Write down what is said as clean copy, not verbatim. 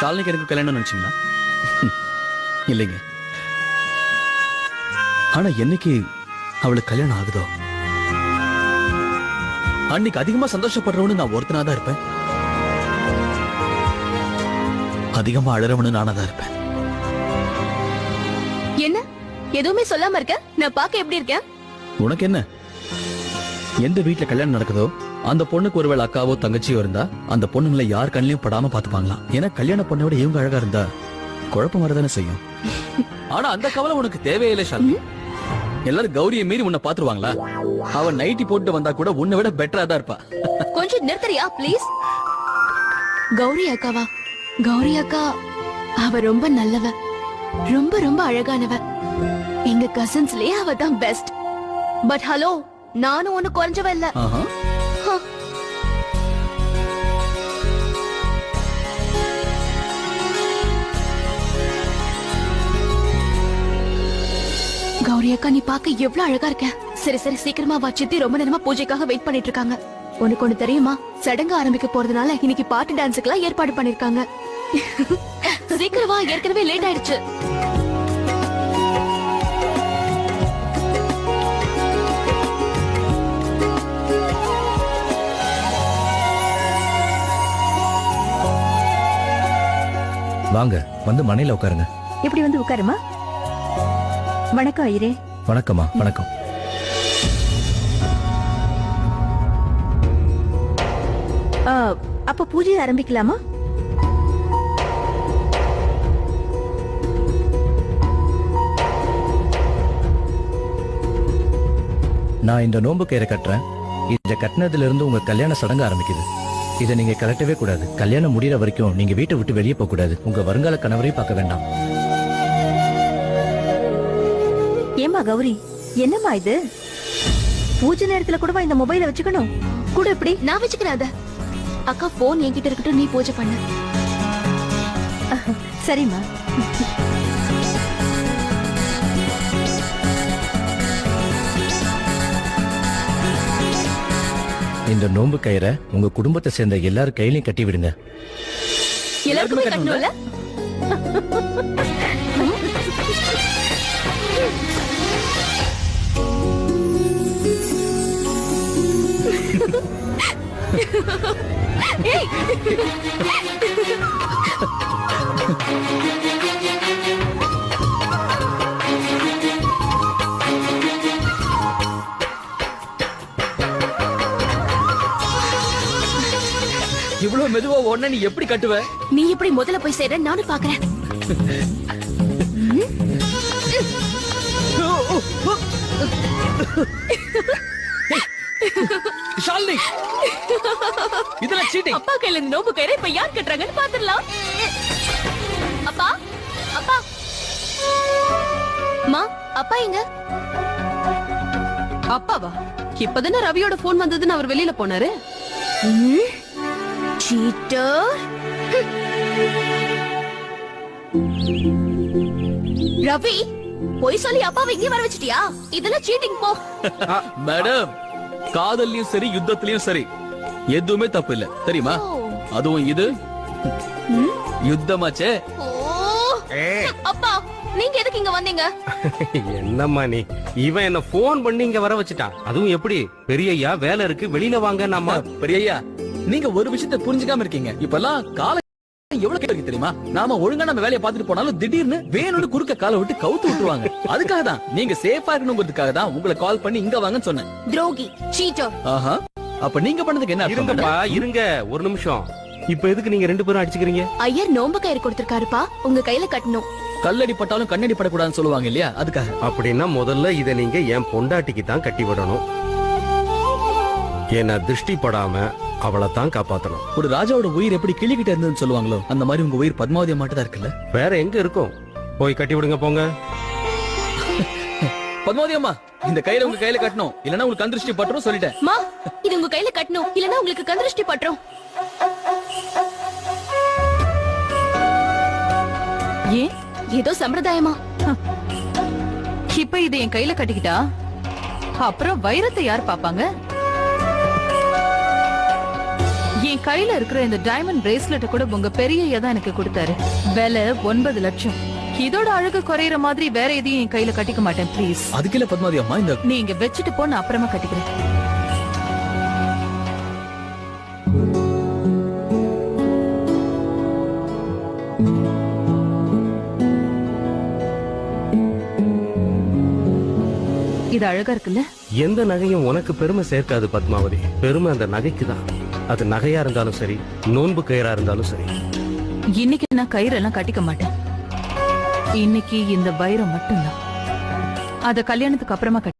ஷாலினிக்கு எனக்கு கல்யாணம் நினைச்சீங்களா? இல்லைங்க. ஆனா என்னைக்கு அவளுக்கு கல்யாணம் ஆகுதோ அன்னைக்கு அதிகமா சந்தோஷப்படுறவனு நான் ஒருத்தனா தான் இருப்பேன். அதிகமா அழறவனு நானா தான் இருப்பேன். என்ன எதுவுமே சொல்லாம இருக்க? நான் பாக்க எப்படி இருக்கேன்? உனக்கு என்ன? எந்த வீட்டுல கல்யாணம் நடக்குதோ அந்த பொண்ணுக்கு ஒருவேளை அக்காவோ தங்கச்சியோ இருந்தா அந்த பொண்ணுங்களை யார் கண்ணிலையும் படாம பாத்துப்பாங்களாம். ஏன்னா கல்யாண பொண்ணை விட இவங்க அழகா இருந்தா குழப்பம் வரதானே செய்யும். ஆனா அந்த கவலை உனக்கு தேவையில்லை ஷாலினி. எல்லாரும் கௌரியை மீறி உன்னை பாத்துருவாங்களா? அவன் நைட்டி போட்டு வந்தா கூட உன்னை விட பெட்டரா தான் இருப்பா. கொஞ்சம் நிறுத்தறியா ப்ளீஸ்? கௌரி அக்காவா? கௌரி அக்கா அவ ரொம்ப நல்லவ, ரொம்ப ரொம்ப அழகானவ. எங்க கசின்ஸ்லயே அவ தான் பெஸ்ட். பட் ஹலோ, நானும் ஒண்ணு குறைஞ்சவ இல்ல. கௌரி அக்கா நீ பாக்க எவ்வளவு அழகா இருக்க. சரி சரி சீக்கிரமா வா, சித்தி ரொம்ப நேரமா பூஜைக்காக வெயிட் பண்ணிட்டு இருக்காங்க. உனக்கு ஒண்ணு தெரியுமா? சடங்கு ஆரம்பிக்க போறதுனால இன்னைக்கு பாட்டு டான்ஸுக்குலாம் ஏற்பாடு பண்ணிருக்காங்க. சீக்கிரம் வா, ஏற்கனவே லேட் ஆயிடுச்சு. வாங்க, வந்து மனையில உட்காருங்க. இப்படி வந்து உட்காருமா. வணக்கம் ஐயரே. வணக்கம்மா. வணக்கம். அப்ப பூஜை ஆரம்பிக்கலாமா? நான் இந்த நோன்பு கயிறை கட்டுறேன். இத கட்டினதுல இருந்து உங்க கல்யாண சடங்கு ஆரம்பிக்குது. இதை நீங்க கலட்டவே கூடாது. கல்யாணம் முடியற வரைக்கும் நீங்க வீட்டை விட்டு வெளியே போக கூடாது. உங்க வருங்கால கணவரையும் பார்க்க வேண்டாம். ஏமா கௌரி, என்னம்மா இது? பூஜை நேரத்துல கூடவா இந்த மொபைலை வச்சுக்கணும்? கூட எப்படி? நான் வச்சுக்கிறேன் அத. அக்கா போன் என்கிட்ட இருக்கட்டும், நீ பூஜை பண்ணு. சரிம்மா. இந்த நோன்பு கயிறை உங்க குடும்பத்தை சேர்ந்த எல்லாரும் கையிலையும் கட்டி விடுங்க. எல்லாருக்குமே கட்டணும்ல? ஏய் இவ்வளவு மெதுவா ஒண்ணு நீ எப்படி கட்டுவ? நீ எப்படி முதல்ல போய் சேர நானும் பாக்குறேன். ஷாலினி, இதெல்லாம் சீட்டிங். அப்பா கையில இருந்து நோம்பு கயிறை இப்ப யார் கட்டுறாங்கன்னு பாத்துடலாம். அப்பா, அப்பா, மா, அப்பா எங்க? அப்பாவா? இப்பதானே ரவியோட போன் வந்ததுன்னு அவர் வெளியில போனாரு. சீட்டர். ரவி, போய் சொல்லி அப்பாவை இங்கே வர வச்சிட்டியா? இதெல்லாம் சீட்டிங் போ. மேடம், காதல்லையும் சரி யுத்தத்திலயும் சரி எதுவுமே தப்பு இல்ல தெரியுமா? அதுவும் இது யுத்தமாச்சே. அப்பா, நீங்க எதுக்கு இங்க வந்தீங்க? என்னம்மா நீ? இவன் என்ன போன் பண்ணி இங்க வர வச்சுட்டான். அதுவும் எப்படி? பெரியய்யா வேலை இருக்கு, வெளியில வாங்க. நாம பெரியய்யா, நீங்க ஒரு விஷயத்தை புரிஞ்சுக்காம இருக்கீங்க. இப்பெல்லாம் கால எவ்வளவு கேட்டு தெரியுமா? நாம ஒழுங்கா நம்ம வேலையை பார்த்துட்டு போனாலும் திடீர்னு வேணும்னு குறுக்க காலை விட்டு கவுத்து விட்டுருவாங்க. அதுக்காக தான், நீங்க சேஃபா இருக்கணுங்கிறதுக்காக தான் உங்களை கால் பண்ணி இங்க வாங்கன்னு சொன்னேன். துரோகி, சீட்டர். ஆஹா, அப்ப நீங்க பண்ணதுக்கு என்ன அர்த்தம்? இருங்கப்பா, இருங்க ஒரு நிமிஷம். இப்ப எதுக்கு நீங்க ரெண்டு பேரும் அடிச்சுக்கிறீங்க? ஐயர் நோம்பு கயிறு கொடுத்திருக்காருப்பா, உங்க கையில கட்டணும். கல்லடி பட்டாலும் கண்ணடி படக்கூடாதுன்னு சொல்லுவாங்க இல்லையா? அதுக்காக. அப்படின்னா முதல்ல இத நீங்க என் பொண்டாட்டிக்கு தான் கட்டி விடணும். ஏன்னா திருஷ்டி படாம அவளை தான் காப்பாத்தணும். ஒரு ராஜாவோட உயிர் எப்படி கிளிக்கிட்ட இருந்ததுன்னு சொல்லுவாங்களோ அந்த மாதிரி உங்க உயிர் பத்மாவதியா மட்டும் தான் இருக்குல்ல? வேற எங்க இருக்கும்? போய் கட்டி விடுங்க போங்க. பத்மாவதி அம்மா, இந்த கையில உங்க கையில கட்டணும், இல்லன்னா உங்களுக்கு கந்திருஷ்டி பட்டுரும் சொல்லிட்டேன். மா, இது உங்க கையில கட்டணும், இல்லன்னா உங்களுக்கு கந்திருஷ்டி பட்டுரும். ஏன்? ஏதோ சம்பிரதாயமா? இப்ப இது என் கையில கட்டிக்கிட்டா அப்புறம் வைரத்தை யார் பாப்பாங்க? என் கையில இருக்கிற இந்த டைமண்ட் பிரேஸ்லெட்ட கூட உங்க பெரியய்யா தான் எனக்கு கொடுத்தாரு. விலை 9 லட்சம். இதோட அழகு குறையற மாதிரி வேற எதையும் என் கையில கட்டிக்க மாட்டேன் ப்ளீஸ். அதுக்கில்ல பத்மாவதி அம்மா, இந்த நீங்க வச்சுட்டு போ, நான் அப்புறமா கட்டிக்கிறேன். இது அழகா இருக்குல்ல? எந்த நகையும் உனக்கு பெருமை சேர்க்காது பத்மாவதி. பெருமை அந்த நகைக்கு தான். அது நகையா இருந்தாலும் சரி, நோன்பு கயிறா இருந்தாலும் சரி. இன்னைக்கு நான் கயிறெல்லாம் கட்டிக்க மாட்டேன். இன்னைக்கு இந்த வைரம் மட்டும்தான். அத கல்யாணத்துக்கு அப்புறமா